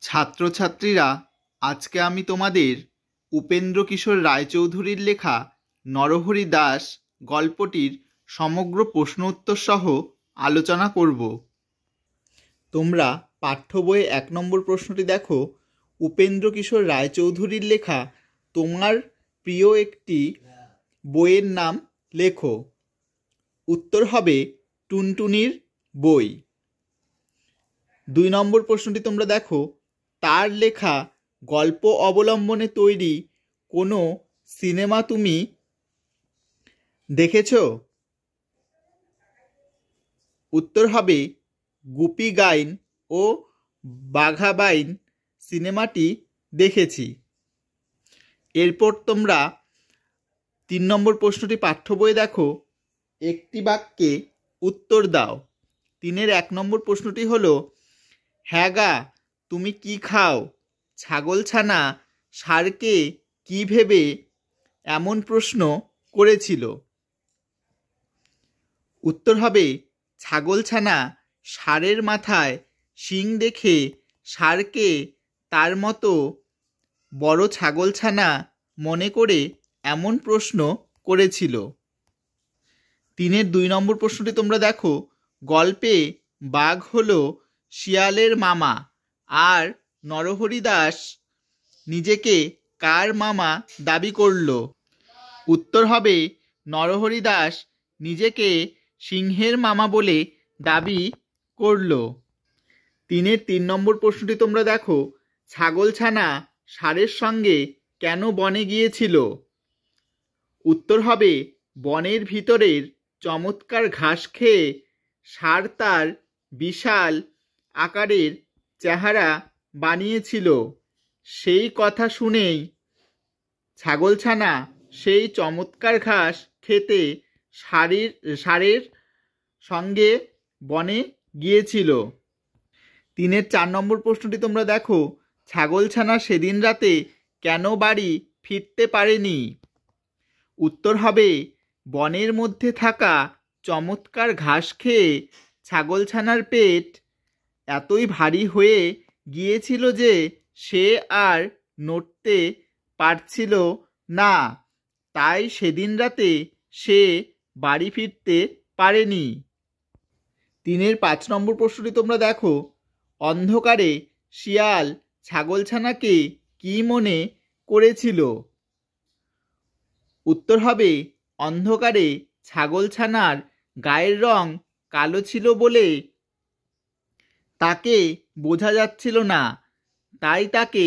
ছাত্রছাত্রীরা, আজকে আমি তোমাদের উপেন্দ্রকিশোর রায়চৌধুরীর লেখা নরহরি দাস গল্পটির সমগ্র প্রশ্ন উত্তর সহ আলোচনা করব। তোমরা পাঠ্য বইয়ে 1 নম্বর প্রশ্নটি দেখো। উপেন্দ্রকিশোর রায়চৌধুরীর লেখা তোমার প্রিয় একটি বইয়ের নাম লেখো। উত্তর হবে টুনটুনির বই। 2 নম্বর প্রশ্নটি তোমরা দেখো, তার লেখা গল্প অবলম্বনে তৈরি কোনো সিনেমা তুমি দেখেছো? উত্তর হবে গুপি গাইন ও বাঘা বাইন সিনেমাটি দেখেছি। এরপর তোমরা 3 নম্বর প্রশ্নটি পাঠ্য বইয়ে দেখো, একটি বাক্যে উত্তর দাও। 3-এর 1 নম্বর প্রশ্নটি হলো, হ্যাঁ গা তুমি কি খাও? ছাগলছানা ষাঁড়কে কি ভেবে এমন প্রশ্ন করেছিল? উত্তর হবে ছাগলছানা ষাঁড়ের মাথায় শিং দেখে ষাঁড়কে তার মতো বড় ছাগলছানা মনে করে এমন প্রশ্ন করেছিল। 3-এর 2 নম্বর প্রশ্নটি তোমরা দেখো, গল্পে বাঘ হলো শিয়ালের মামা, আর নরহরি দাস নিজেকে কার মামা দাবি করল? উত্তর হবে নরহরি দাস নিজেকে সিংহের মামা বলে দাবি করল। 3-এর 3 নম্বর প্রশ্নটি তোমরা দেখো, ছাগলছানা ষাঁড়ের সঙ্গে কেন বনে গিয়েছিল? উত্তর হবে বনের ভিতরের চমৎকার ঘাস খেয়ে ষাঁড় তার বিশাল আকারের চেহারা বানিয়েছিল। সেই কথা শুনেই ছাগলছানা সেই চমৎকার ঘাস খেতে ষাঁড়ের সঙ্গে বনে গিয়েছিল। 3-এর 4 নম্বর প্রশ্নটি তোমরা দেখো, ছাগলছানা সেদিন রাতে কেন বাড়ি ফিরতে পারেনি? উত্তর হবে বনের মধ্যে থাকা চমৎকার ঘাস খেয়ে ছাগলছানার পেট এতই ভারী হয়ে গিয়েছিল যে সে আর নড়তে পারছিল না, তাই সেদিন রাতে সে বাড়ি ফিরতে পারেনি। 3-এর 5 নম্বর প্রশ্নটি তোমরা দেখো, অন্ধকারে শিয়াল ছাগলছানাকে কি মনে করেছিল? উত্তর হবে অন্ধকারে ছাগলছানার গায়ের রং কালো ছিল বলে তাকে বোঝা যাচ্ছিল না, তাই তাকে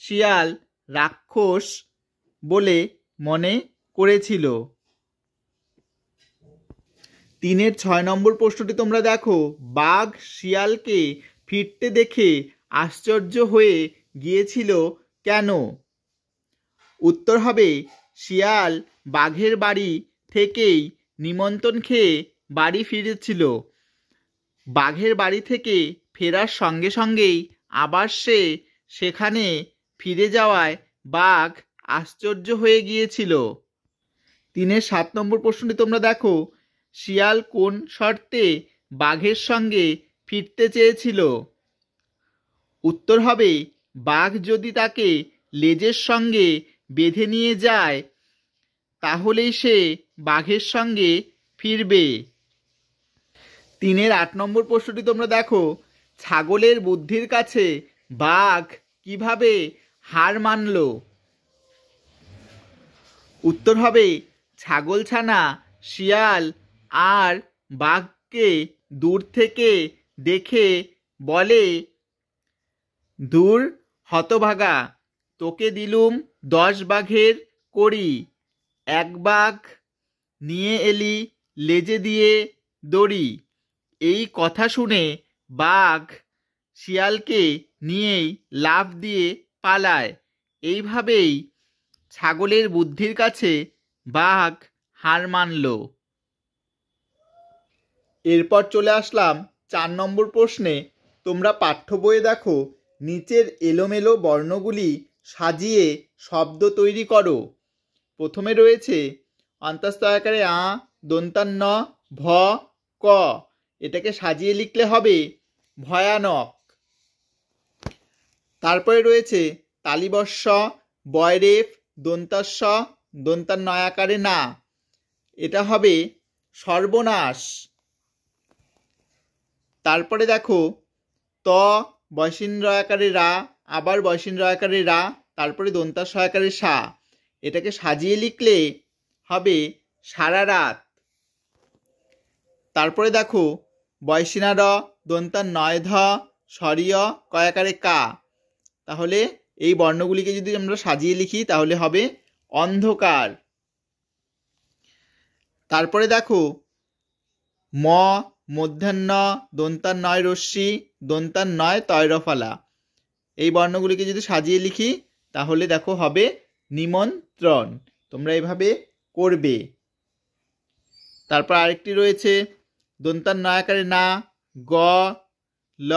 শিয়াল রাক্ষস বলে মনে করেছিল। 3-এর 6 নম্বর প্রশ্নটি তোমরা দেখো, বাঘ শিয়ালকে ফিরতে দেখে আশ্চর্য হয়ে গিয়েছিল কেন? উত্তর হবে শিয়াল বাঘের বাড়ি থেকেই নিমন্ত্রণ খেয়ে বাড়ি ফিরেছিল। বাঘের বাড়ি থেকে ফেরার সঙ্গে সঙ্গেই আবার সে সেখানে ফিরে যাওয়ায় বাঘ আশ্চর্য হয়ে গিয়েছিল। 3-এর 7 নম্বর প্রশ্নটি তোমরা দেখো, শিয়াল কোন শর্তে বাঘের সঙ্গে ফিরতে চেয়েছিল? উত্তর হবে বাঘ যদি তাকে লেজের সঙ্গে বেঁধে নিয়ে যায় তাহলেই সে বাঘের সঙ্গে ফিরবে। 3-এর 8 নম্বর প্রশ্নটি তোমরা দেখো, ছাগলের বুদ্ধির কাছে বাঘ কিভাবে হার মানল? উত্তর হবে ছাগলছানা শিয়াল আর বাঘকে দূর থেকে দেখে বলে, দূর হতভাগা, তোকে দিলুম 10 বাঘের কড়ি, 1 বাঘ নিয়ে এলি লেজে দিয়ে দড়ি। এই কথা শুনে বাঘ শিয়ালকে নিয়েই লাফ দিয়ে পালায়। এইভাবেই ছাগলের বুদ্ধির কাছে বাঘ হার মানল। এরপর চলে আসলাম 4 নম্বর প্রশ্নে। তোমরা পাঠ্য বইয়ে দেখো, নিচের এলোমেলো বর্ণগুলি সাজিয়ে শব্দ তৈরি করো। প্রথমে রয়েছে অন্তস্থ আকারে আ, দন্তান্ন ভ, ক। এটাকে সাজিয়ে লিখলে হবে ভয়ানক। তারপরে রয়েছে তালিবস্য, বয়রেফ, দন্তাস্য, দন্তার নয় আকারে না, এটা হবে সর্বনাশ। তারপরে দেখো ত বয়সিন রয় আকারে রা, আবার বয়সিন রয় আকারে রা, তারপরে দন্তাস্য আকারে সা, এটাকে সাজিয়ে লিখলে হবে সারা রাত। তারপরে দেখো বয়সিনা র, দন্তার নয় ধ, স্বরীয় কয়াকারে কা, তাহলে এই বর্ণগুলিকে যদি আমরা সাজিয়ে লিখি তাহলে হবে অন্ধকার। তারপরে দেখো ম মধ্যাহ্ন, দন্তার নয় রশ্মি, দন্তার নয় তয়রফলা, এই বর্ণগুলিকে যদি সাজিয়ে লিখি তাহলে দেখো হবে নিমন্ত্রণ। তোমরা এভাবে করবে। তারপর আরেকটি রয়েছে দন্তার নয় আকারে না, গ, ল,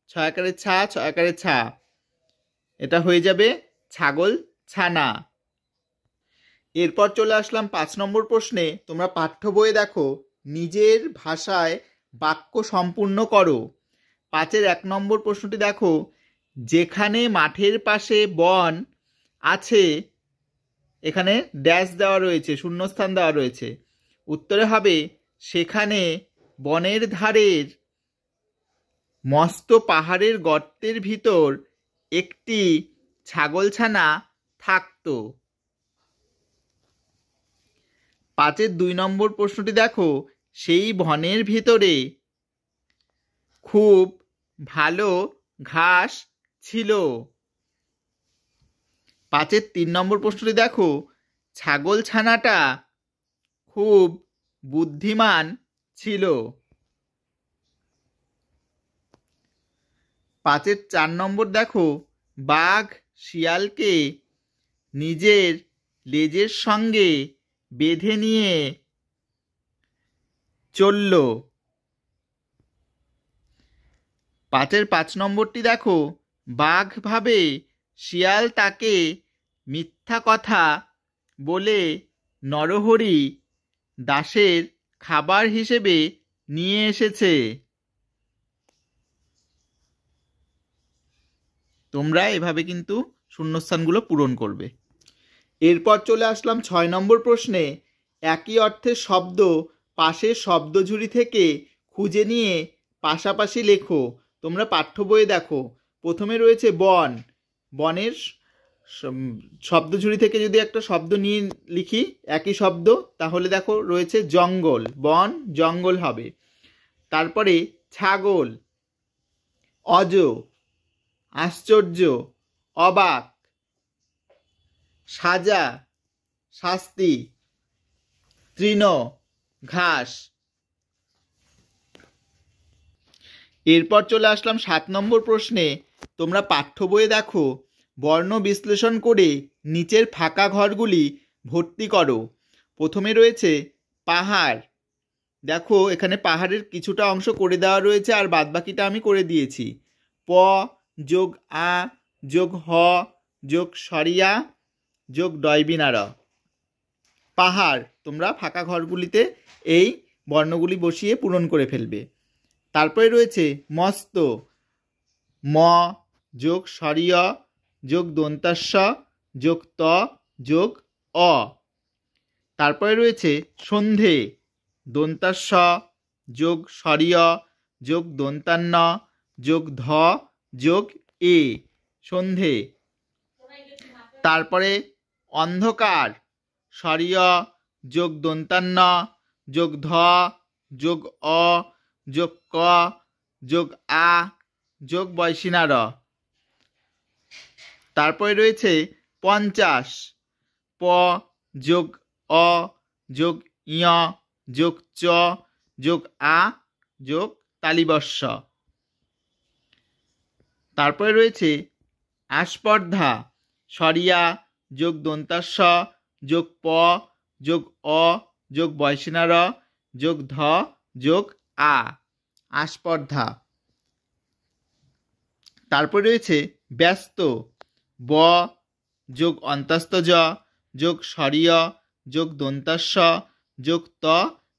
ছয় আকারে ছা, ছয় আকারে ছা, এটা হয়ে যাবে ছাগল ছানা। এরপর চলে আসলাম 5 নম্বর প্রশ্নে। তোমরা পাঠ্য বইয়ে দেখো নিজের ভাষায় বাক্য সম্পূর্ণ করো। 5-এর 1 নম্বর প্রশ্নটি দেখো, যেখানে মাঠের পাশে বন আছে, এখানে ড্যাশ দেওয়া রয়েছে, শূন্যস্থান দেওয়া রয়েছে, উত্তরে হবে সেখানে বনের ধারের মস্ত পাহাড়ের গর্তের ভিতর একটি ছাগলছানা থাকতো। 5-এর 2 নম্বর প্রশ্নটি দেখো, সেই বনের ভিতরে খুব ভালো ঘাস ছিল। 5-এর 3 নম্বর প্রশ্নটি দেখো, ছাগলছানাটা খুব বুদ্ধিমান ছিল। 5-এর 4 নম্বর দেখো, বাঘ শিয়ালকে নিজের লেজের সঙ্গে বেঁধে নিয়ে চলল। 5-এর 5 নম্বরটি দেখো, বাঘ ভাবে শিয়াল তাকে মিথ্যা কথা বলে নরহরি দাসের খাবার হিসেবে নিয়ে এসেছে। তোমরা এভাবে কিন্তু শূন্যস্থানগুলো পূরণ করবে। এরপর চলে আসলাম 6 নম্বর প্রশ্নে। একই অর্থের শব্দ পাশের শব্দঝুড়ি থেকে খুঁজে নিয়ে পাশাপাশি লেখো। তোমরা পাঠ্য বইয়ে দেখো প্রথমে রয়েছে বন, বনের শব্দঝুড়ি থেকে যদি একটা শব্দ নিয়ে লিখি একই শব্দ, তাহলে দেখো রয়েছে জঙ্গল, বন জঙ্গল হবে। তারপরে ছাগল, অজ, আশ্চর্য, অবাক, সাজা, শাস্তি, তৃণ, ঘাস। এরপর চলে আসলাম 7 নম্বর প্রশ্নে। তোমরা পাঠ্য বইয়ে দেখো বর্ণ বিশ্লেষণ করে নিচের ফাঁকা ঘরগুলি ভর্তি করো। প্রথমে রয়েছে পাহাড়, দেখো এখানে পাহাড়ের কিছুটা অংশ করে দেওয়া রয়েছে আর বাদবাকিটা আমি করে দিয়েছি। প যোগ আ যোগ হ যোগ সরিয়া যোগ ডয়বিনার, পাহাড়। তোমরা ফাঁকা ঘরগুলিতে এই বর্ণগুলি বসিয়ে পূরণ করে ফেলবে। তারপরে রয়েছে মস্ত, ম যোগ সরিয় যোগ দন্তাস্য যোগ ত যোগ অ। তারপরে রয়েছে সন্ধে, দন্তাস্য যোগ সরিয় যোগ দন্তান্ন যোগ ধ যোগ এ, সন্ধে। তারপরে অন্ধকার, সরিয় যোগ দন্তান্ন যোগ ধ যোগ অ যোগ ক যোগ আ যোগ বয়সিনার। তারপরে রয়েছে 50, প যোগ অ যোগ ইয় যোগ চ যোগ আ যোগ তালিবস্য। তারপরে রয়েছে আস্পর্ধা, সরিয়া যোগ দন্তাস্য যোগ প যোগ অ যোগ বয়সিনার যোগ ধ যোগ আ, আস্পর্ধা। তারপরে রয়েছে ব্যস্ত, ব যোগ অন্তস্থ জ যোগ সরিয় যোগ দন্তাস্য যোগ ত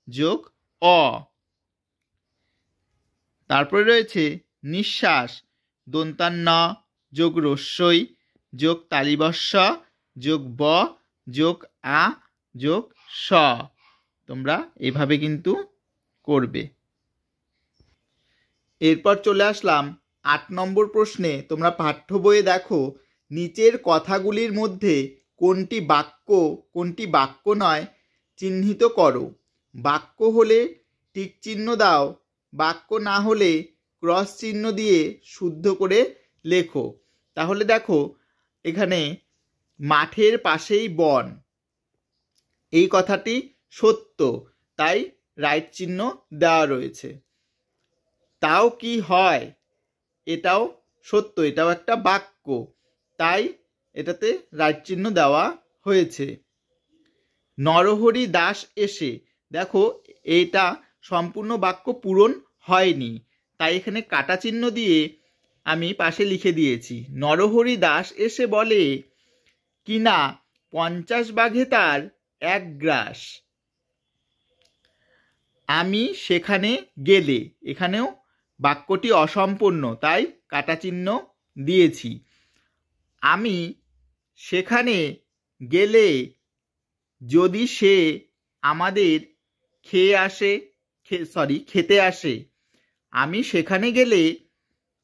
যোগ অ। তারপরে রয়েছে নিঃশ্বাস, দন্তান্ন যোগ রস্যই যোগ তালিবস্য যোগ ব যোগ আ যোগ স। তোমরা এভাবে কিন্তু করবে। এরপর চলে আসলাম 8 নম্বর প্রশ্নে। তোমরা পাঠ্য বইয়ে দেখো নিচের কথাগুলির মধ্যে কোনটি বাক্য নয় চিহ্নিত করো। বাক্য হলে টিক চিহ্ন দাও, বাক্য না হলে ক্রস চিহ্ন দিয়ে শুদ্ধ করে লেখো। তাহলে দেখো এখানে মাঠের পাশেই বন, এই কথাটি সত্য, তাই রাইট চিহ্ন দেওয়া রয়েছে। তাও কি হয়, এটাও সত্য, এটাও একটা বাক্য, তাই এটাতে রাইট চিহ্ন দেওয়া হয়েছে। নরহরি দাস এসে, দেখো এটা সম্পূর্ণ বাক্য পূরণ হয়নি, তাই এখানে কাটা চিহ্ন দিয়ে আমি পাশে লিখে দিয়েছি। নরহরি দাস এসে বলে কিনা 50 বাঘে তার 1 গ্রাস। আমি সেখানে গেলে, এখানেও বাক্যটি অসম্পূর্ণ, তাই কাটা চিহ্ন দিয়েছি। আমি সেখানে গেলে যদি সে আমাদের খেতে আসে। আমি সেখানে গেলে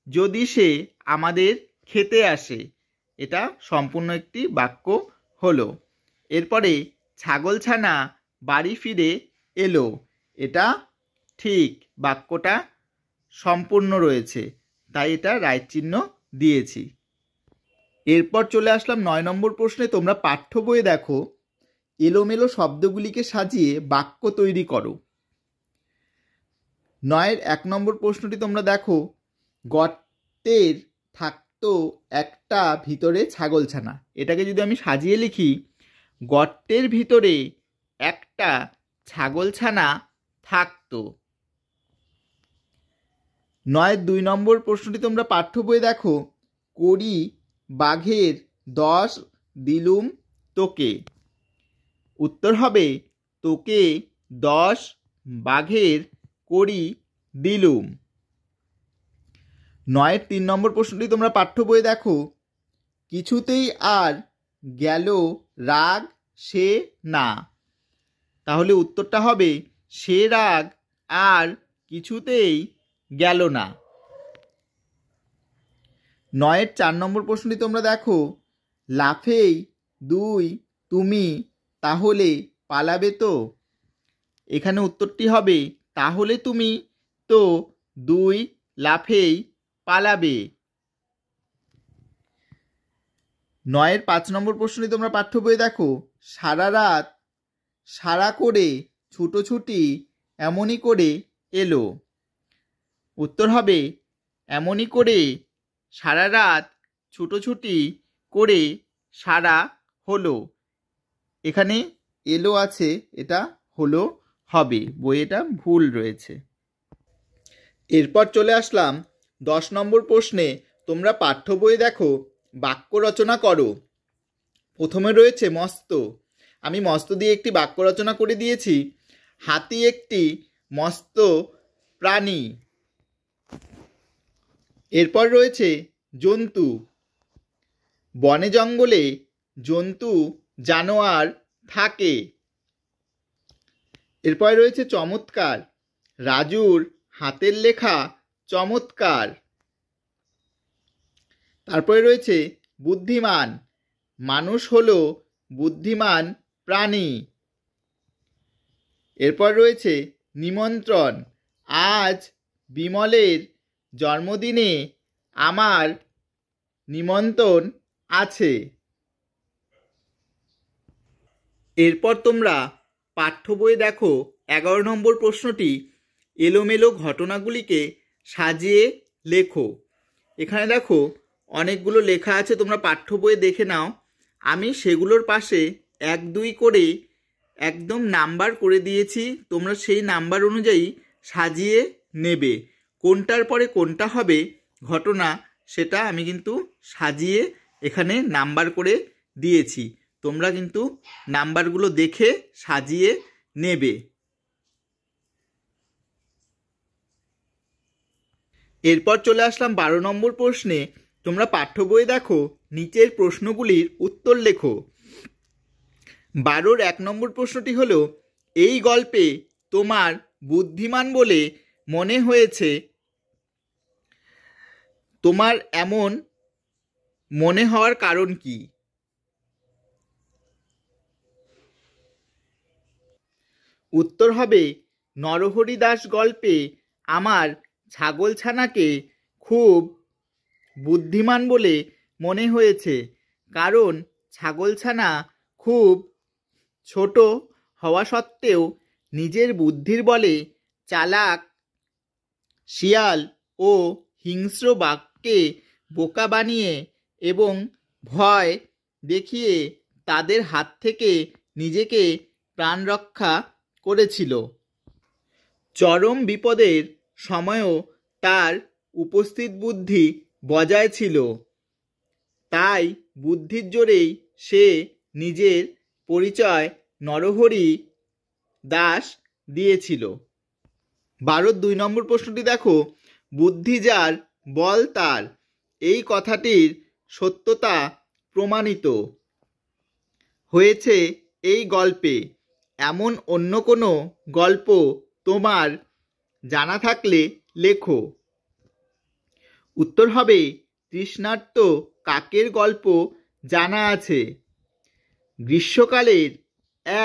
যদি সে আমাদের খেতে আসে, এটা সম্পূর্ণ একটি বাক্য হলো। এরপরে ছাগলছানা বাড়ি ফিরে এলো, এটা ঠিক, বাক্যটা সম্পূর্ণ রয়েছে, তাই এটা রাইট চিহ্ন দিয়েছি। এরপর চলে আসলাম 9 নম্বর প্রশ্নে। তোমরা পাঠ্য বইয়ে দেখো এলোমেলো শব্দগুলিকে সাজিয়ে বাক্য তৈরি করো। 9-এর 1 নম্বর প্রশ্নটি তোমরা দেখো, গর্তের থাকতো একটা ভিতরে ছাগলছানা। এটাকে যদি আমি সাজিয়ে লিখি, গর্তের ভিতরে একটা ছাগলছানা থাকতো। 9-এর 2 নম্বর প্রশ্নটি তোমরা পাঠ্য বইয়ে দেখো, করি বাঘের 10 দিলুম তোকে। উত্তর হবে তোকে 10 বাঘের করি দিলুম। 9-এর 3 নম্বর প্রশ্নটি তোমরা পাঠ্য বইয়ে দেখো, কিছুতেই আর গেল রাগ সে না। তাহলে উত্তরটা হবে সে রাগ আর কিছুতেই গেল না। 9-এর 4 নম্বর প্রশ্নটি তোমরা দেখো, লাফেই 2 তুমি তাহলে পালাবে তো। এখানে উত্তরটি হবে তাহলে তুমি তো 2 লাফেই পালাবে। 9-এর 5 নম্বর প্রশ্নটি তোমরা পাঠ্য বইয়ে দেখো, সারা রাত সারা করে ছুটোছুটি এমনই করে এলো। উত্তর হবে এমনই করে সারা রাত ছুটোছুটি করে সারা হলো। এখানে এলো আছে, এটা হলো হবে, বইয়ে এটা ভুল রয়েছে। এরপর চলে আসলাম 10 নম্বর প্রশ্নে। তোমরা পাঠ্য বইয়ে দেখো বাক্য রচনা করো। প্রথমে রয়েছে মস্ত। আমি মস্ত দিয়ে একটি বাক্য রচনা করে দিয়েছি। হাতি একটি মস্ত প্রাণী। এরপর রয়েছে জন্তু। বনে জঙ্গলে জন্তু জানোয়ার থাকে। এরপর রয়েছে চমৎকার। রাজুর হাতের লেখা চমৎকার। তারপরে রয়েছে বুদ্ধিমান। মানুষ হলো বুদ্ধিমান প্রাণী। এরপর রয়েছে নিমন্ত্রণ। আজ বিমলের জন্মদিনে আমার নিমন্ত্রণ আছে। এরপর তোমরা পাঠ্য বইয়ে দেখো 11 নম্বর প্রশ্নটি, এলোমেলো ঘটনাগুলিকে সাজিয়ে লেখো। এখানে দেখো অনেকগুলো লেখা আছে, তোমরা পাঠ্য বইয়ে দেখে নাও। আমি সেগুলোর পাশে 1-2 করে একদম নাম্বার করে দিয়েছি, তোমরা সেই নাম্বার অনুযায়ী সাজিয়ে নেবে। কোনটার পরে কোনটা হবে ঘটনা, সেটা আমি কিন্তু সাজিয়ে এখানে নাম্বার করে দিয়েছি। তোমরা কিন্তু নাম্বারগুলো দেখে সাজিয়ে নেবে। এরপর চলে আসলাম 12 নম্বর প্রশ্নে। তোমরা পাঠ্য বই দেখো, নিচের প্রশ্নগুলির উত্তর লেখো। 12-র 1 নম্বর প্রশ্নটি হলো, এই গল্পে তোমার বুদ্ধিমান বলে মনে হয়েছে, তোমার এমন মনে হওয়ার কারণ কি? উত্তর হবে, নরহরি দাস গল্পে আমার ছাগলছানাকে খুব বুদ্ধিমান বলে মনে হয়েছে, কারণ ছাগলছানা খুব ছোট হওয়া সত্ত্বেও নিজের বুদ্ধির বলে চালাক শিয়াল ও হিংস্র বাঘকে বোকা বানিয়ে এবং ভয় দেখিয়ে তাদের হাত থেকে নিজেকে প্রাণ রক্ষা করেছিল। চরম বিপদের সময়ও তার উপস্থিত বুদ্ধি বজায় ছিল, তাই বুদ্ধির জোরেই সে নিজের পরিচয় নরহরি দাস দিয়েছিল। 12-র 2 নম্বর প্রশ্নটি দেখো, বুদ্ধি যার বল তার, এই কথাটির সত্যতা প্রমাণিত হয়েছে এই গল্পে। এমন অন্য কোনো গল্প তোমার জানা থাকলে লেখো। উত্তর হবে, তৃষ্ণার্ত কাকের গল্প জানা আছে। গ্রীষ্মকালের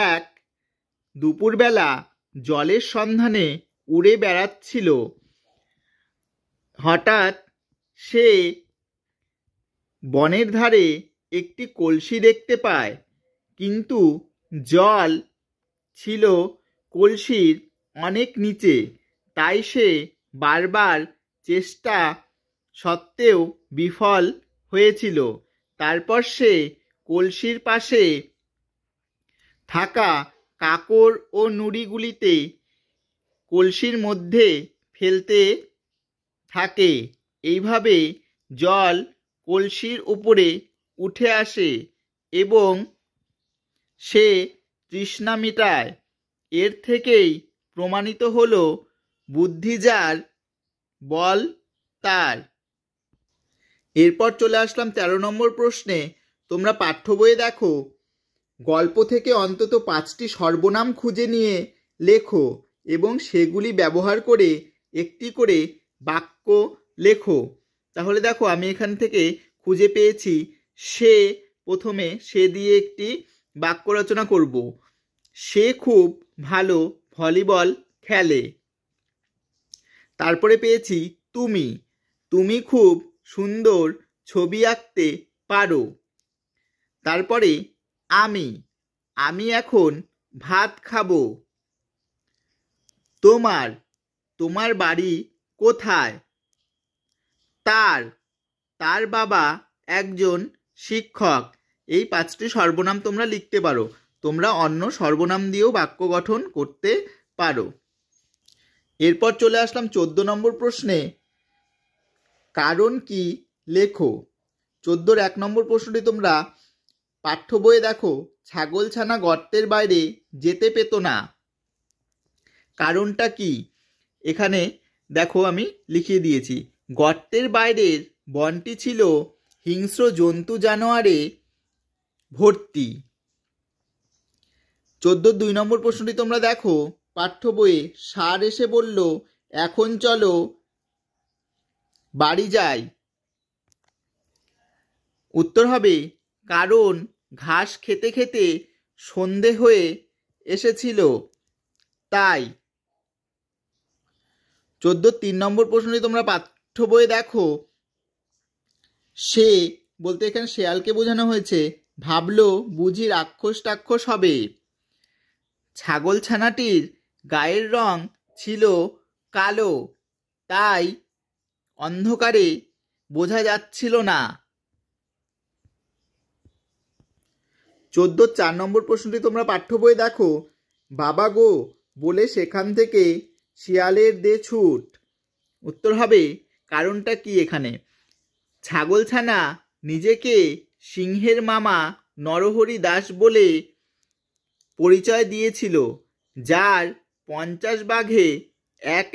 এক দুপুরবেলা জলের সন্ধানে উড়ে বেড়াচ্ছিল। হঠাৎ সে বনের ধারে একটি কলসি দেখতে পায়, কিন্তু জল ছিল কলসির অনেক নিচে, তাই সে বারবার চেষ্টা সত্ত্বেও বিফল হয়েছিল। তারপর সে কলসির পাশে থাকা কাঁকড় ও নুড়িগুলিতে কলসির মধ্যে ফেলতে থাকে। এইভাবে জল কলসির উপরে উঠে আসে এবং সে তৃষ্ণা মিটায়। এর থেকেই প্রমাণিত হলো, বুদ্ধি যার বল তার। এরপর চলে আসলাম 13 নম্বর প্রশ্নে। তোমরা পাঠ্য বইয়ে দেখো, গল্প থেকে অন্তত 5টি সর্বনাম খুঁজে নিয়ে লেখো এবং সেগুলি ব্যবহার করে একটি করে বাক্য লেখো। তাহলে দেখো, আমি এখান থেকে খুঁজে পেয়েছি, সে, প্রথমে সে দিয়ে একটি বাক্য রচনা করব। সে খুব ভালো ভলিবল খেলে। তারপরে পেয়েছি তুমি, তুমি খুব সুন্দর ছবি আঁকতে পারো। তারপরে আমি, আমি এখন ভাত খাবো। তোমার, তোমার বাড়ি কোথায়? তার, তার বাবা একজন শিক্ষক। এই 5টি সর্বনাম তোমরা লিখতে পারো। তোমরা অন্য সর্বনাম দিয়েও বাক্য গঠন করতে পারো। এরপর চলে আসলাম 14 নম্বর প্রশ্নে, কারণ কি লেখো। 14-র 1 নম্বর প্রশ্নটি তোমরা পাঠ্য বইয়ে দেখো, ছাগলছানা গর্তের বাইরে যেতে পেত না, কারণটা কি? এখানে দেখো, আমি লিখিয়ে দিয়েছি। গর্তের বাইরের বনটি ছিল হিংস্র জন্তু জানোয়ারে ভর্তি। 14-র 2 নম্বর প্রশ্নটি তোমরা দেখো পাঠ্য বইয়ে, ষাঁড় এসে বলল, এখন চলো বাড়ি যাই। উত্তর হবে, কারণ ঘাস খেতে খেতে সন্ধে হয়ে এসেছিল, তাই। 14-র 3 নম্বর প্রশ্নটি তোমরা পাঠ্য বইয়ে দেখো, সে বলতে এখানে শেয়ালকে বোঝানো হয়েছে, ভাবলো বুঝি রাক্ষস টাক্ষস হবে। ছাগলছানাটির গায়ের রং ছিল কালো, তাই অন্ধকারে বোঝা যাচ্ছিল না। 14-র 4 নম্বর প্রশ্নটি তোমরা পাঠ্য বইয়ে দেখো, বাবা গো বলে সেখান থেকে শিয়ালের দে ছুট। উত্তর হবে, কারণটা কি এখানে? ছাগলছানা নিজেকে সিংহের মামা নরহরি দাস বলে পরিচয় দিয়েছিল, যার 50 বাঘে এক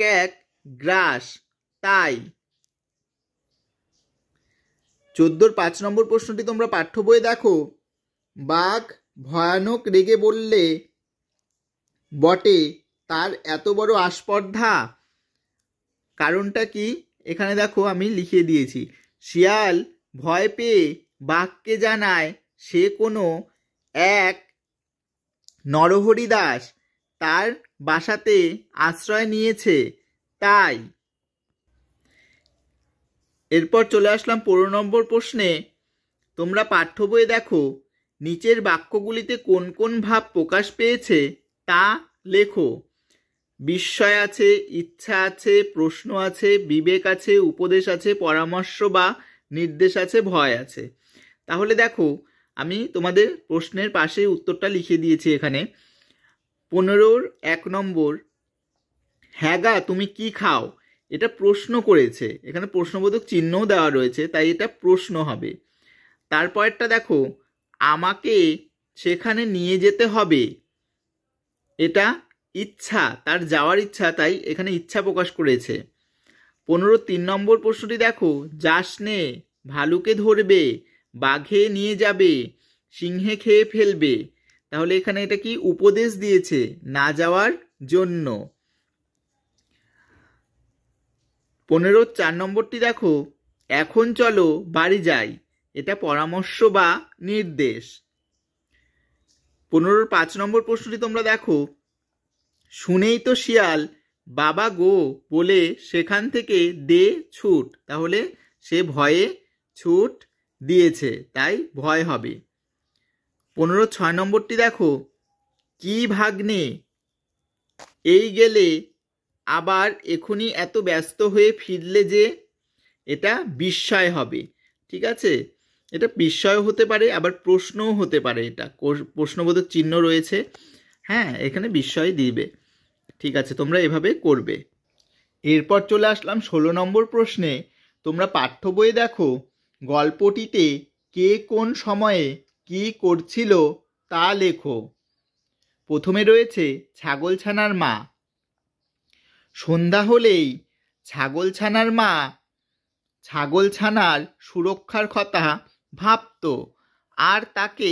গ্রাস, তাই। 14-র 5 নম্বর প্রশ্নটি তোমরা পাঠ্য বইয়ে দেখো। বাঘ ভয়ানক রেগে বললে বটে, তার এত বড় আস্পর্ধা, কারণটা কি? এখানে দেখো আমি লিখে দিয়েছি। শিয়াল ভয় পেয়ে বাঘকে জানায় সে কোনো এক নরহরি দাস তার বাসাতে আশ্রয় নিয়েছে, তাই। এরপর চলে আসলাম 15 নম্বর প্রশ্নে। তোমরা পাঠ্য বইয়ে দেখো নিচের বাক্যগুলিতে কোন কোন ভাব প্রকাশ পেয়েছে তা লেখো। বিস্ময় আছে, ইচ্ছা আছে, প্রশ্ন আছে, বিবেক আছে, উপদেশ আছে, পরামর্শ বা নির্দেশ আছে, ভয় আছে। তাহলে দেখো আমি তোমাদের প্রশ্নের পাশে উত্তরটা লিখে দিয়েছি এখানে। 15-র 1 নম্বর, হ্যাঁ গা তুমি কি খাও, এটা প্রশ্ন করেছে, এখানে প্রশ্নবোধক চিহ্নও দেওয়া রয়েছে, তাই এটা প্রশ্ন হবে। তারপরটা দেখো, আমাকে সেখানে নিয়ে যেতে হবে, এটা ইচ্ছা, তার যাওয়ার ইচ্ছা, তাই এখানে ইচ্ছা প্রকাশ করেছে। 15-র 3 নম্বর প্রশ্নটি দেখো, যাস নে, ভালুকে ধরবে, বাঘে নিয়ে যাবে, সিংহে খেয়ে ফেলবে। তাহলে এখানে এটা কি উপদেশ দিয়েছে না যাওয়ার জন্য। 15-র 4 নম্বরটি দেখো, এখন চলো বাড়ি যাই, এটা পরামর্শ বা নির্দেশ। 15-র 5 নম্বর প্রশ্নটি তোমরা দেখো, শুনেই তো শিয়াল বাবা গো বলে সেখান থেকে দে ছুট, তাহলে সে ভয়ে ছুট দিয়েছে, তাই ভয় হবে। 15-র 6 নম্বরটি দেখো, কি ভাগ্নে এই গেলে আবার এখনই এত ব্যস্ত হয়ে ফিরলে যে, এটা বিস্ময় হবে। ঠিক আছে, এটা বিস্ময় হতে পারে, আবার প্রশ্নও হতে পারে, এটা প্রশ্নবোধক চিহ্ন রয়েছে। হ্যাঁ, এখানে বিস্ময় দিবে। ঠিক আছে, তোমরা এভাবে করবে। এরপর চলে আসলাম 16 নম্বর প্রশ্নে। তোমরা পাঠ্য বইয়ে দেখো গল্পটিতে কে কোন সময়ে কি করছিল তা লেখো। প্রথমে রয়েছে ছাগলছানার মা। সন্ধ্যা হলেই ছাগলছানার মা ছাগলছানার সুরক্ষার কথা ভাবত আর তাকে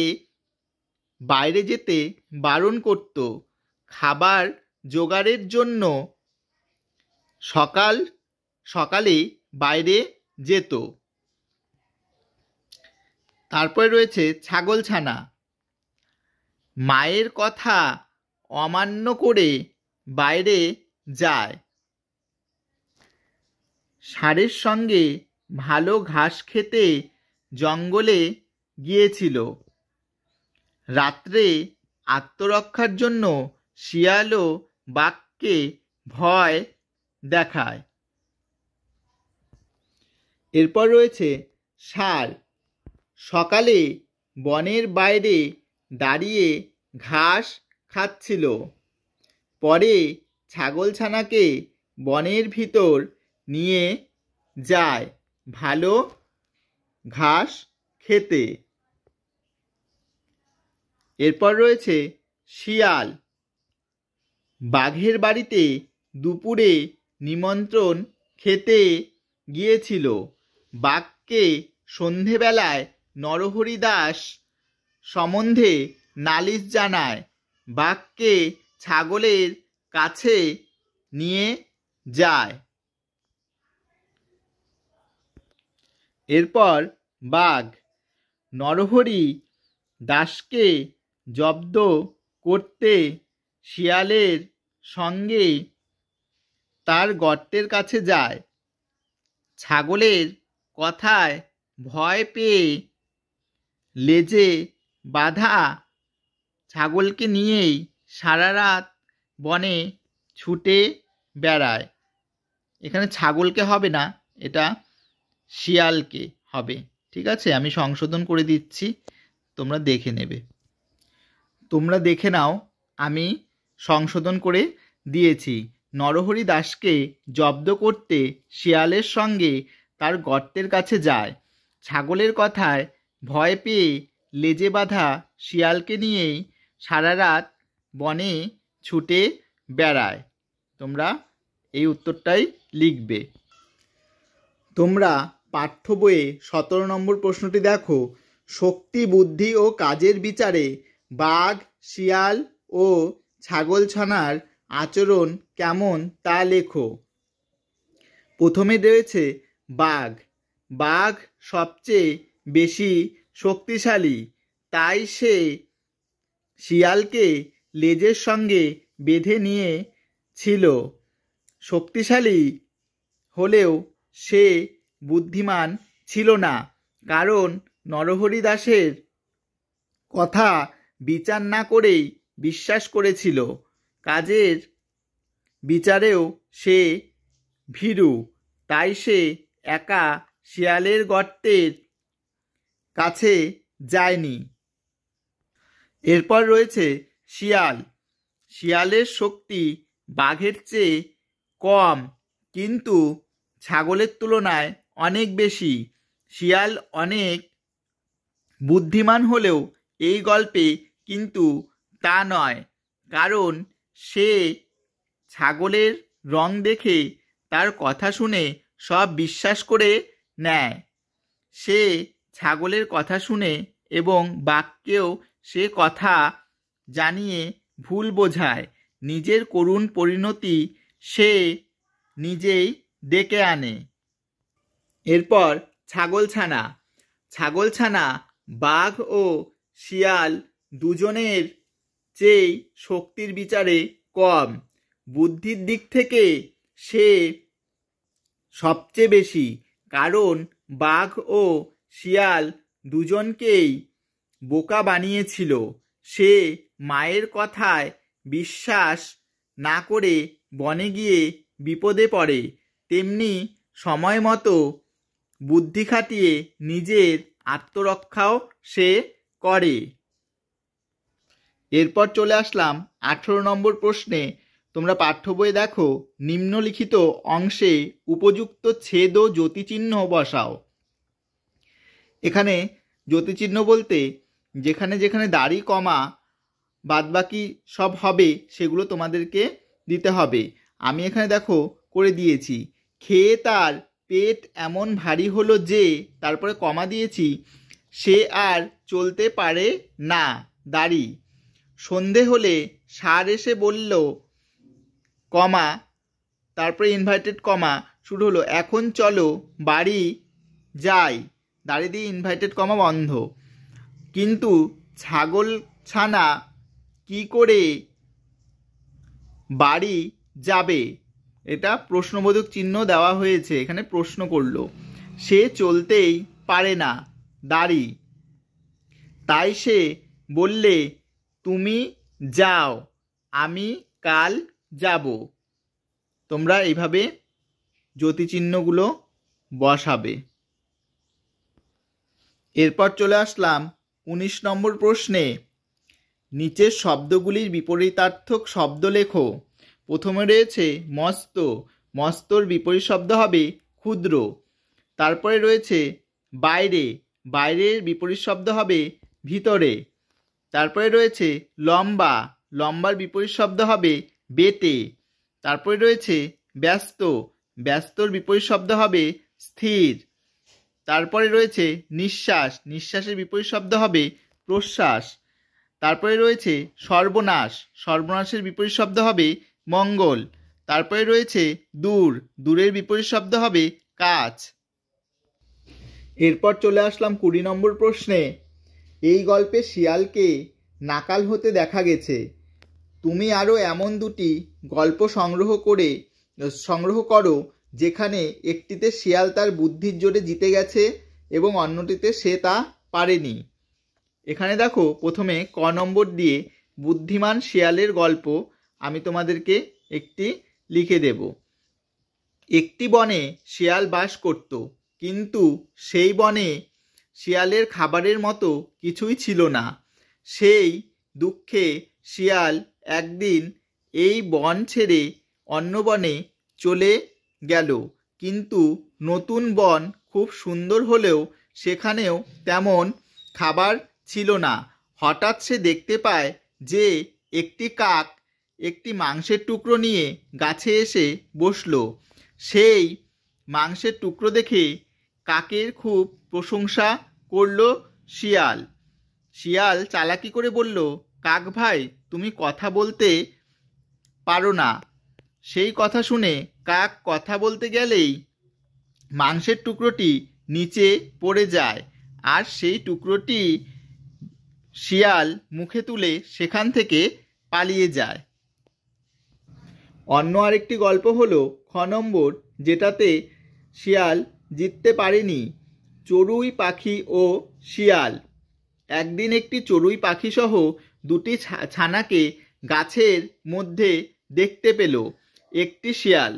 বাইরে যেতে বারণ করত। খাবার জোগাড়ের জন্য সকালে বাইরে যেত। তারপরে রয়েছে ছাগলছানা মায়ের কথা অমান্য করে বাইরে যায়। ষাঁড়ের সঙ্গে ভালো ঘাস খেতে জঙ্গলে গিয়েছিল। রাত্রে আত্মরক্ষার জন্য শিয়াল ও বাঘকে ভয় দেখায়। এরপর রয়েছে ষাঁড় সকালে বনের বাইরে দাঁড়িয়ে ঘাস খাচ্ছিল। পরে ছাগলছানাকে বনের ভিতর নিয়ে যায় ভালো ঘাস খেতে। এরপর রয়েছে শিয়াল বাঘের বাড়িতে দুপুরে নিমন্ত্রণ খেতে গিয়েছিল। বাঘকে সন্ধেবেলায় নরহরি দাস সম্বন্ধে নালিশ জানায়। বাঘকে ছাগলের কাছে নিয়ে যায়। এরপর বাঘ নরহরি দাসকে জব্দ করতে শিয়ালের সঙ্গে তার গর্তের কাছে যায়। ছাগলের কথায় ভয় পেয়ে লেজে বাঁধা ছাগলকে নিয়েই সারা রাত বনে ছুটে বেড়ায়। এখানে ছাগলকে হবে না, এটা শিয়ালকে হবে। ঠিক আছে, আমি সংশোধন করে দিচ্ছি, তোমরা দেখে নেবে। তোমরা দেখে নাও, আমি সংশোধন করে দিয়েছি। নরহরি দাসকে জব্দ করতে শিয়ালের সঙ্গে তার গর্তের কাছে যায়। ছাগলের কথায় ভয় পেয়ে লেজে বাঁধা শিয়ালকে নিয়েই সারা রাত বনে ছুটে বেড়ায়। তোমরা এই উত্তরটাই লিখবে। তোমরা পাঠ্য বইয়ে 17 নম্বর প্রশ্নটি দেখো, শক্তি, বুদ্ধি ও কাজের বিচারে বাঘ, শিয়াল ও ছাগলছানার আচরণ কেমন তা লেখো। প্রথমে রয়েছে বাঘ। বাঘ সবচেয়ে বেশি শক্তিশালী, তাই সে শিয়ালকে লেজের সঙ্গে বেঁধে নিয়েছিল। শক্তিশালী হলেও সে বুদ্ধিমান ছিল না, কারণ নরহরি দাসের কথা বিচার না করেই বিশ্বাস করেছিল। কাজের বিচারেও সে ভীরু, তাই সে একা শিয়ালের গর্তের কাছে যায়নি। এরপর রয়েছে শিয়াল। শিয়ালের শক্তি বাঘের চেয়ে কম, কিন্তু ছাগলের তুলনায় অনেক বেশি। শিয়াল অনেক বুদ্ধিমান হলেও এই গল্পে কিন্তু তা নয়, কারণ সে ছাগলের রং দেখে তার কথা শুনে সব বিশ্বাস করে নেয়। সে ছাগলের কথা শুনে এবং বাঘকেও সে কথা জানিয়ে ভুল বোঝায়। নিজের করুণ পরিণতি সে নিজেই ডেকে আনে। এরপর ছাগলছানা। ছাগলছানা বাঘ ও শিয়াল দুজনের চেয়ে শক্তির বিচারে কম। বুদ্ধির দিক থেকে সে সবচেয়ে বেশি, কারণ বাঘ ও শিয়াল দুজনকেই বোকা বানিয়েছিল। সে মায়ের কথায় বিশ্বাস না করে বনে গিয়ে বিপদে পড়ে, তেমনি সময় মতো বুদ্ধি খাটিয়ে নিজের আত্মরক্ষাও সে করে। এরপর চলে আসলাম 18 নম্বর প্রশ্নে। তোমরা পাঠ্য বইয়ে দেখো, নিম্নলিখিত অংশে উপযুক্ত ছেদ ও জ্যোতিচিহ্ন বসাও। এখানে জ্যোতিচিহ্ন বলতে যেখানে যেখানে দাড়ি কমা বাদবাকি সব হবে সেগুলো তোমাদেরকে দিতে হবে। আমি এখানে দেখো করে দিয়েছি। খেয়ে তার পেট এমন ভারী হলো যে, তারপরে কমা দিয়েছি, সে আর চলতে পারে না, দাড়ি। সন্ধে হলে ষাঁড় এসে বলল, কমা, তারপরে ইনভার্টেড কমা শুরু হলো, এখন চলো বাড়ি যাই, দাড়ি দিয়ে ইনভার্টেড কমা বন্ধ। কিন্তু ছাগলছানা কি করে বাড়ি যাবে? এটা প্রশ্নবোধক চিহ্ন দেওয়া হয়েছে, এখানে প্রশ্ন করলো। সে চলতেই পারে না, দাড়ি। তাই সে বললে, তুমি যাও, আমি কাল যাব। তোমরা এইভাবে জ্যোতিচিহ্নগুলো বসাবে। এরপর চলে আসলাম 19 নম্বর প্রশ্নে। নিচের শব্দগুলির বিপরীতার্থক শব্দ লেখো। প্রথমে রয়েছে মস্ত। মস্তর বিপরীত শব্দ হবে ক্ষুদ্র। তারপরে রয়েছে বাইরে। বাইরের বিপরীত শব্দ হবে ভিতরে। তারপরে রয়েছে লম্বা। লম্বার বিপরীত শব্দ হবে বেটে। তারপরে রয়েছে ব্যস্ত। ব্যস্তর বিপরীত শব্দ হবে স্থির। তারপরে রয়েছে নিঃশ্বাস। নিঃশ্বাসের বিপরীত শব্দ হবে প্রশ্বাস। তারপরে রয়েছে সর্বনাশ। সর্বনাশের বিপরীত শব্দ হবে মঙ্গল। তারপরে রয়েছে দূর। দূরের বিপরীত শব্দ হবে কাছ। এরপর চলে আসলাম 20 নম্বর প্রশ্নে। এই গল্পে শিয়ালকে নাকাল হতে দেখা গেছে। তুমি আরও এমন দুটি গল্প সংগ্রহ করো যেখানে একটিতে শিয়াল তার বুদ্ধির জোরে জিতে গেছে এবং অন্যটিতে সে তা পারেনি। এখানে দেখো, প্রথমে ক নম্বর দিয়ে বুদ্ধিমান শিয়ালের গল্প আমি তোমাদেরকে একটি লিখে দেব। একটি বনে শিয়াল বাস করত, কিন্তু সেই বনে শিয়ালের খাবারের মতো কিছুই ছিল না। সেই দুঃখে শিয়াল একদিন এই বন ছেড়ে অন্য বনে চলে গেল। কিন্তু নতুন বন খুব সুন্দর হলেও সেখানেও তেমন খাবার ছিল না। হঠাৎ সে দেখতে পায় যে একটি কাক একটি মাংসের টুকরো নিয়ে গাছে এসে বসলো। সেই মাংসের টুকরো দেখে কাকের খুব প্রশংসা করল শিয়াল। শিয়াল চালাকি করে বলল, কাক ভাই, তুমি কথা বলতে পারো না। সেই কথা শুনে কাক কথা বলতে গেলেই মাংসের টুকরোটি নিচে পড়ে যায়, আর সেই টুকরোটি শিয়াল মুখে তুলে সেখান থেকে পালিয়ে যায়। অন্য আরেকটি গল্প হলো 6 নম্বর, যেটাতে শিয়াল জিততে পারেনি, চড়ুই পাখি ও শিয়াল। একদিন একটি চড়ুই পাখি সহ দুটি ছানাকে গাছের মধ্যে দেখতে পেল একটি শিয়াল।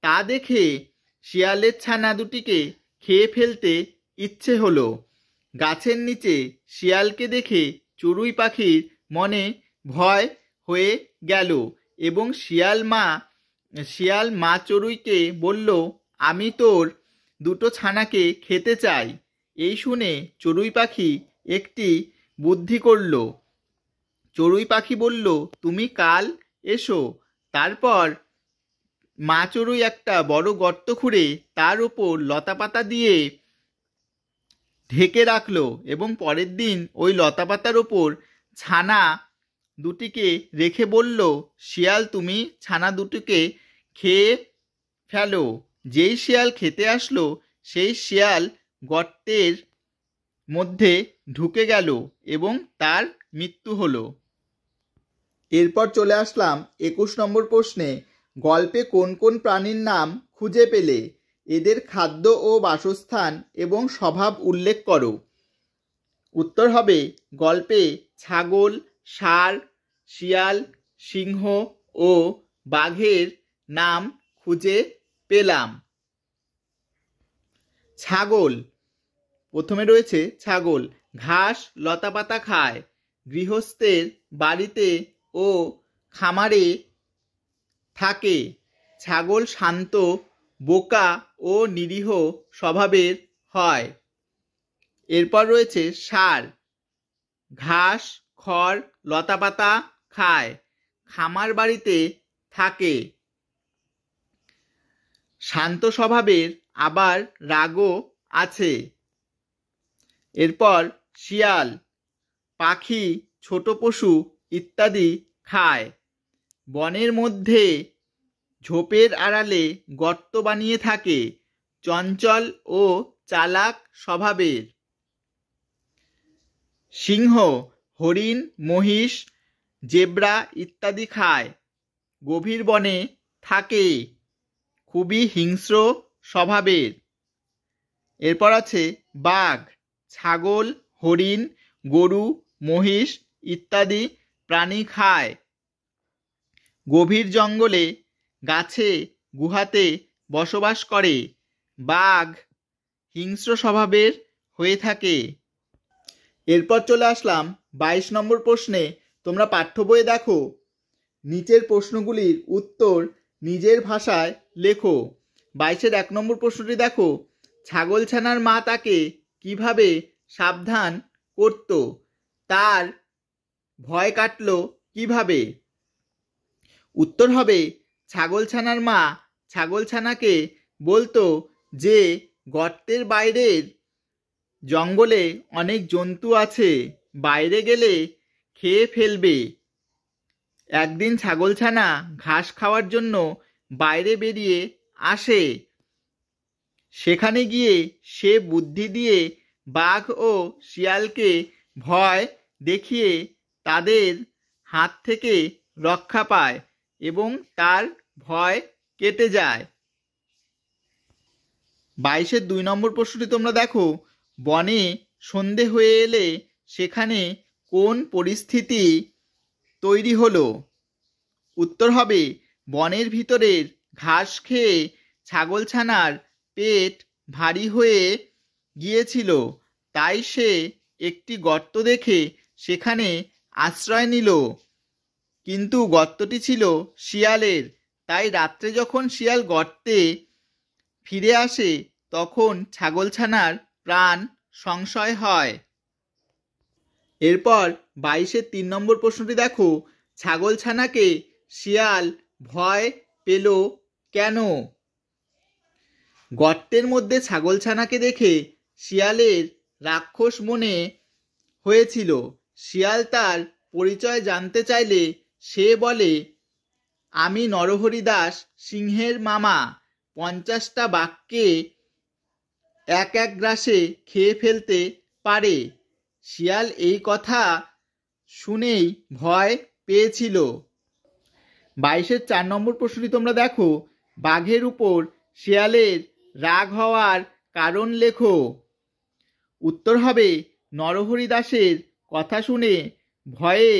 তা দেখে শিয়ালের ছানা দুটিকে খেয়ে ফেলতে ইচ্ছে হলো। গাছের নিচে শিয়ালকে দেখে চড়ুই পাখির মনে ভয় হয়ে গেল এবং শিয়াল মা চড়ুইকে বলল, আমি তোর দুটো ছানাকে খেতে চাই। এই শুনে চড়ুই পাখি একটি বুদ্ধি করল। চড়ুই পাখি বলল, তুমি কাল এসো। তারপর মা চড়ুই একটা বড় গর্ত খুঁড়ে তার উপর লতাপাতা দিয়ে ঢেকে রাখলো এবং পরের দিন ওই লতাপাতার ওপর ছানা দুটিকে রেখে বলল, শিয়াল, তুমি ছানা দুটিকে খেয়ে ফেলো। যেই শিয়াল খেতে আসলো সেই শিয়াল গর্তের মধ্যে ঢুকে গেল এবং তার মৃত্যু হলো। এরপর চলে আসলাম 21 নম্বর প্রশ্নে, গল্পে কোন কোন প্রাণীর নাম খুঁজে পেলে? এদের খাদ্য ও বাসস্থান এবং স্বভাব উল্লেখ করো। উত্তর হবে, গল্পে ছাগল, ষাঁড়, শিয়াল, সিংহ ও বাঘের নাম খুঁজে পেলাম। ছাগল, প্রথমে রয়েছে ছাগল, ঘাস লতাপাতা খায়, গৃহস্থের বাড়িতে ও খামারে থাকে। ছাগল শান্ত, বোকা ও নিরীহ স্বভাবের হয়। এরপর রয়েছে ষাঁড়, ঘাস খড় লতাপাতা খায়, খামার বাড়িতে থাকে, শান্ত স্বভাবের, আবার রাগও আছে। এরপর শিয়াল, পাখি ছোট পশু ইত্যাদি খায়, বনের মধ্যে ঝোপের আড়ালে গর্ত বানিয়ে থাকে, চঞ্চল ও চালাক স্বভাবের। সিংহ হরিণ মহিষ জেব্রা ইত্যাদি খায়, গভীর বনে থাকে, খুবই হিংস্র স্বভাবের। এরপর আছে বাঘ, ছাগল হরিণ গরু মহিষ ইত্যাদি প্রাণী খায়, গভীর জঙ্গলে গাছে গুহাতে বসবাস করে, বাঘ হিংস্র স্বভাবের হয়ে থাকে। এরপর চলে আসলাম 22 নম্বর প্রশ্নে। তোমরা পাঠ্য বইয়ে দেখো, নিচের প্রশ্নগুলির উত্তর নিজের ভাষায় লেখো। 22-এর 1 নম্বর প্রশ্নটি দেখো, ছাগলছানার মা তাকে কিভাবে সাবধান করত? তার ভয় কাটল কিভাবে? উত্তর হবে, ছাগলছানার মা ছাগলছানাকে বলতো যে গর্তের বাইরের জঙ্গলে অনেক জন্তু আছে, বাইরে গেলে খেয়ে ফেলবে। একদিন ছাগলছানা ঘাস খাওয়ার জন্য বাইরে বেরিয়ে আসে। সেখানে গিয়ে সে বুদ্ধি দিয়ে বাঘ ও শিয়ালকে ভয় দেখিয়ে তাদের হাত থেকে রক্ষা পায় এবং তার ভয় কেটে যায়। 22-এর 2 নম্বর প্রশ্নটি তোমরা দেখো, বনে সন্ধে হয়ে এলে সেখানে কোন পরিস্থিতি তৈরি হলো? উত্তর হবে, বনের ভিতরের ঘাস খেয়ে ছাগলছানার পেট ভারী হয়ে গিয়েছিল, তাই সে একটি গর্ত দেখে সেখানে আশ্রয় নিল। কিন্তু গর্তটি ছিল শিয়ালের, তাই রাত্রে যখন শিয়াল গর্তে ফিরে আসে তখন ছাগলছানার প্রাণ সংশয় হয়। এরপর 22-এর 3 নম্বর প্রশ্নটি দেখো, ছাগলছানাকে শিয়াল ভয় পেল কেন? গর্তের মধ্যে ছাগলছানাকে দেখে শিয়ালের রাক্ষস মনে হয়েছিল। শিয়াল তার পরিচয় জানতে চাইলে সে বলে, আমি নরহরি দাস সিংহের মামা, 50টা বাঘকে এক এক গ্রাসে খেয়ে ফেলতে পারে। শিয়াল এই কথা শুনেই ভয় পেয়েছিল। 22-এর 4 নম্বর প্রশ্নটি তোমরা দেখো, বাঘের উপর শিয়ালের রাগ হওয়ার কারণ লেখো। উত্তর হবে, নরহরি দাসের কথা শুনে ভয়ে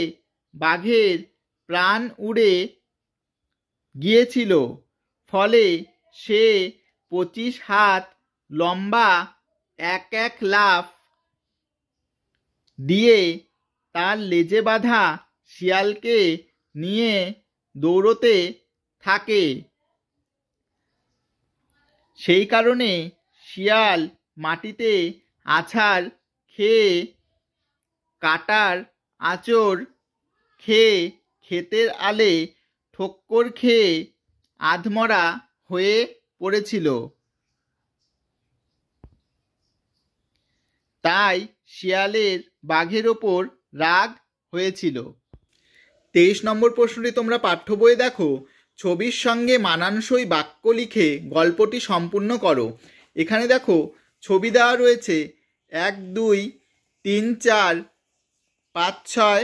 বাঘের প্রাণ উড়ে গিয়েছিল, ফলে সে 25 হাত লম্বা এক এক লাফ দিয়ে তার লেজে বাঁধা শিয়ালকে নিয়ে দৌড়তে থাকে। সেই কারণে শিয়াল মাটিতে আছাড় খেয়ে, কাটার আঁচড় খেয়ে, ক্ষেতের আলে ঠোক্কর খেয়ে আধমরা হয়ে পড়েছিল। তাই শিয়ালের বাঘের ওপর রাগ হয়েছিল। 23 নম্বর প্রশ্নটি তোমরা পাঠ্য বইয়ে দেখো, ছবির সঙ্গে মানানসই বাক্য লিখে গল্পটি সম্পূর্ণ করো। এখানে দেখো ছবি দেওয়া রয়েছে 1, 2, 3, 4, 5, 6,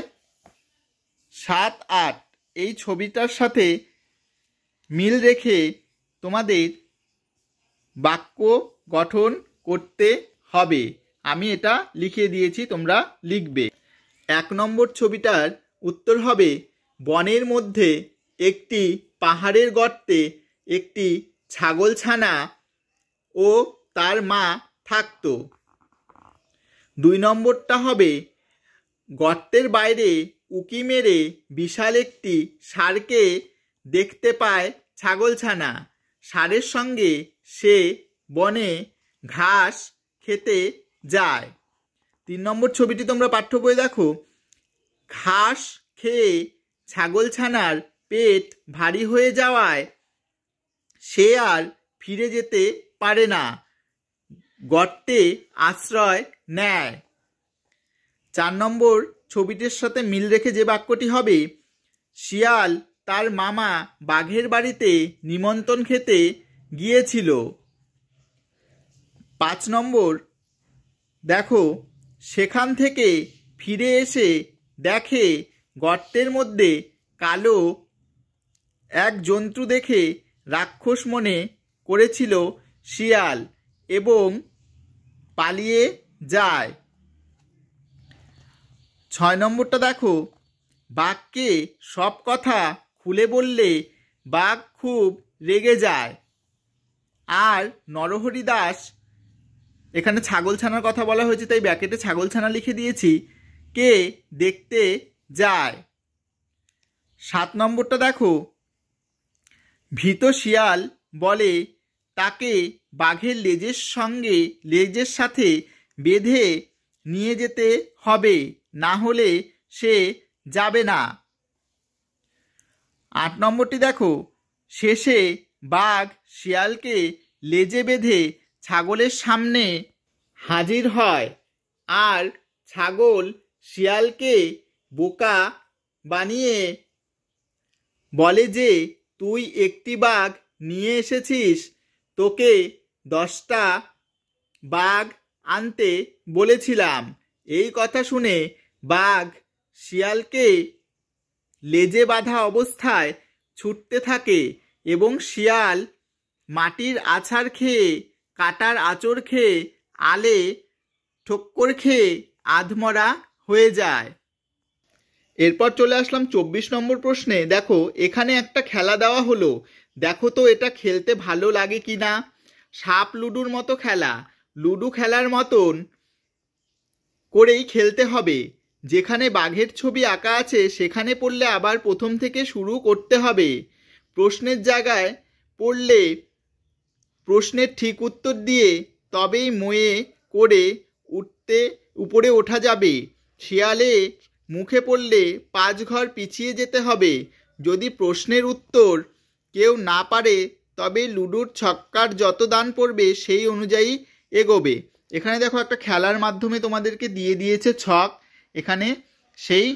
7, 8। এই ছবিটার সাথে মিল রেখে তোমাদের বাক্য গঠন করতে হবে। আমি এটা লিখে দিয়েছি, তোমরা লিখবে। 1 নম্বর ছবিটার উত্তর হবে, বনের মধ্যে একটি পাহাড়ের গর্তে একটি ছাগলছানা ও তার মা থাকতো। 2 নম্বরটা হবে, গর্তের বাইরে উঁকি মেরে বিশাল একটি ষাঁড়কে দেখতে পায় ছাগলছানা। ষাঁড়ের সঙ্গে সে বনে ঘাস খেতে যায়। 3 নম্বর ছবিটি তোমরা পাঠ্য বইয়ে দেখো, ঘাস খেয়ে ছাগলছানার পেট ভারী হয়ে যাওয়ায় সে আর ফিরে যেতে পারে না, গর্তে আশ্রয় নেয়। 4 নম্বর ছবিটির সাথে মিল রেখে যে বাক্যটি হবে, শিয়াল তার মামা বাঘের বাড়িতে নিমন্ত্রণ খেতে গিয়েছিল। 5 নম্বর দেখো, সেখান থেকে ফিরে এসে দেখে গর্তের মধ্যে কালো এক জন্তু দেখে রাক্ষস মনে করেছিল শিয়াল এবং পালিয়ে যায়। 6 নম্বরটা দেখো, বাঘকে সব কথা খুলে বললে বাঘ খুব রেগে যায়। আর নরহরি দাস, এখানে ছাগলছানার কথা বলা হয়েছে তাই ব্র্যাকেটে ছাগলছানা লিখে দিয়েছি, কে দেখতে যায়। 7 নম্বরটা দেখো, ভীত শিয়াল বলে তাকে বাঘের লেজের সাথে বেঁধে নিয়ে যেতে হবে, না হলে সে যাবে না। 8 নম্বরটি দেখো, শেষে বাঘ শিয়ালকে লেজে বেঁধে ছাগলের সামনে হাজির হয় আর ছাগল শিয়ালকে বোকা বানিয়ে বলে যে, তুই একটি বাঘ নিয়ে এসেছিস, তোকে 10টা বাঘ আনতে বলেছিলাম। এই কথা শুনে বাঘ শিয়ালকে লেজে বাঁধা অবস্থায় ছুটতে থাকে এবং শিয়াল মাটির আছাড় খেয়ে, কাটার আঁচড় খেয়ে, আলে ঠোক্কর খেয়ে আধমরা হয়ে যায়। এরপর চলে আসলাম 24 নম্বর প্রশ্নে। দেখো এখানে একটা খেলা দেওয়া হলো, দেখো তো এটা খেলতে ভালো লাগে কি না। সাপ লুডুর মতো খেলা, লুডু খেলার মতন করেই খেলতে হবে। যেখানে বাঘের ছবি আঁকা আছে সেখানে পড়লে আবার প্রথম থেকে শুরু করতে হবে। প্রশ্নের জায়গায় পড়লে প্রশ্নের ঠিক উত্তর দিয়ে তবেই ময়ে করে উপরে ওঠা যাবে। শিয়ালে মুখে পড়লে 5 ঘর পিছিয়ে যেতে হবে। যদি প্রশ্নের উত্তর কেউ না পারে তবে লুডোর ছক্কার যত দান পড়বে সেই অনুযায়ী এগোবে। এখানে দেখো একটা খেলার মাধ্যমে তোমাদেরকে দিয়ে দিয়েছে ছক, এখানে সেই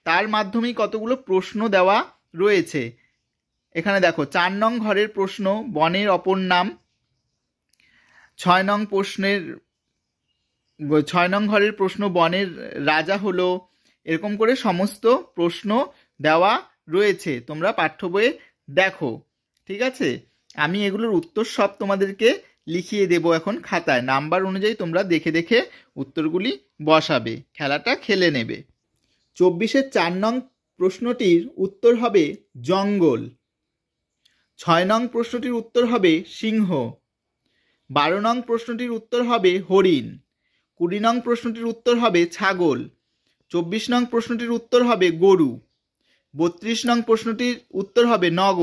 তার মাধ্যমেই কতগুলো প্রশ্ন দেওয়া রয়েছে। এখানে দেখো 4 নং ঘরের প্রশ্ন বনের অপর নাম, 6 নং ঘরের প্রশ্ন বনের রাজা হলো, এরকম করে সমস্ত প্রশ্ন দেওয়া রয়েছে। তোমরা পাঠ্য বইয়ে দেখো, ঠিক আছে? আমি এগুলোর উত্তর সব তোমাদেরকে লিখিয়ে দেব এখন খাতায়, নাম্বার অনুযায়ী তোমরা দেখে দেখে উত্তরগুলি বসাবে, খেলাটা খেলে নেবে। 24-এর 4 নং প্রশ্নটির উত্তর হবে জঙ্গল, 6 নং প্রশ্নটির উত্তর হবে সিংহ, 12 নং প্রশ্নটির উত্তর হবে হরিণ, 20 নং প্রশ্নটির উত্তর হবে ছাগল, 24 নং প্রশ্নটির উত্তর হবে গরু, 32 নং প্রশ্নটির উত্তর হবে নগ,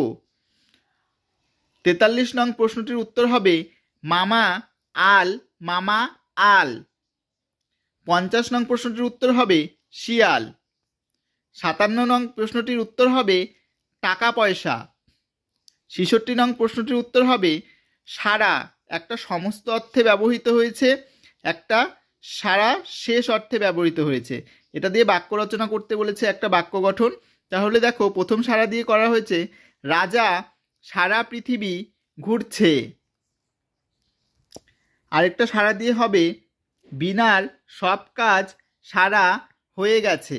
43 নং প্রশ্নটির উত্তর হবে মামা আল, মামা আল, 50 নং প্রশ্নটির উত্তর হবে শিয়াল, 57 নং প্রশ্নটির উত্তর হবে টাকা পয়সা, 66 নং প্রশ্নটির উত্তর হবে সারা, একটা সমস্ত অর্থে ব্যবহৃত হয়েছে, একটা সারা শেষ অর্থে ব্যবহৃত হয়েছে। এটা দিয়ে বাক্য রচনা করতে বলেছে, একটা বাক্য গঠন। তাহলে দেখো প্রথম সারা দিয়ে করা হয়েছে রাজা সারা পৃথিবী ঘুরছে, আরেকটা সারা দিয়ে হবে বিনার সব কাজ সারা হয়ে গেছে।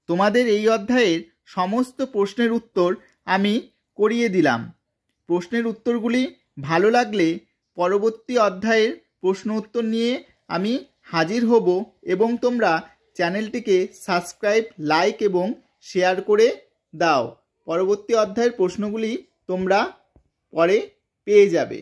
তোমাদের এই অধ্যায়ের সমস্ত প্রশ্নের উত্তর আমি করিয়ে দিলাম। প্রশ্নের উত্তরগুলি ভালো লাগলে পরবর্তী অধ্যায়ের প্রশ্ন উত্তর নিয়ে আমি হাজির হব, এবং তোমরা চ্যানেলটিকে সাবস্ক্রাইব, লাইক এবং শেয়ার করে দাও। পরবর্তী অধ্যায়ের প্রশ্নগুলি তোমরা পরে পেয়ে যাবে।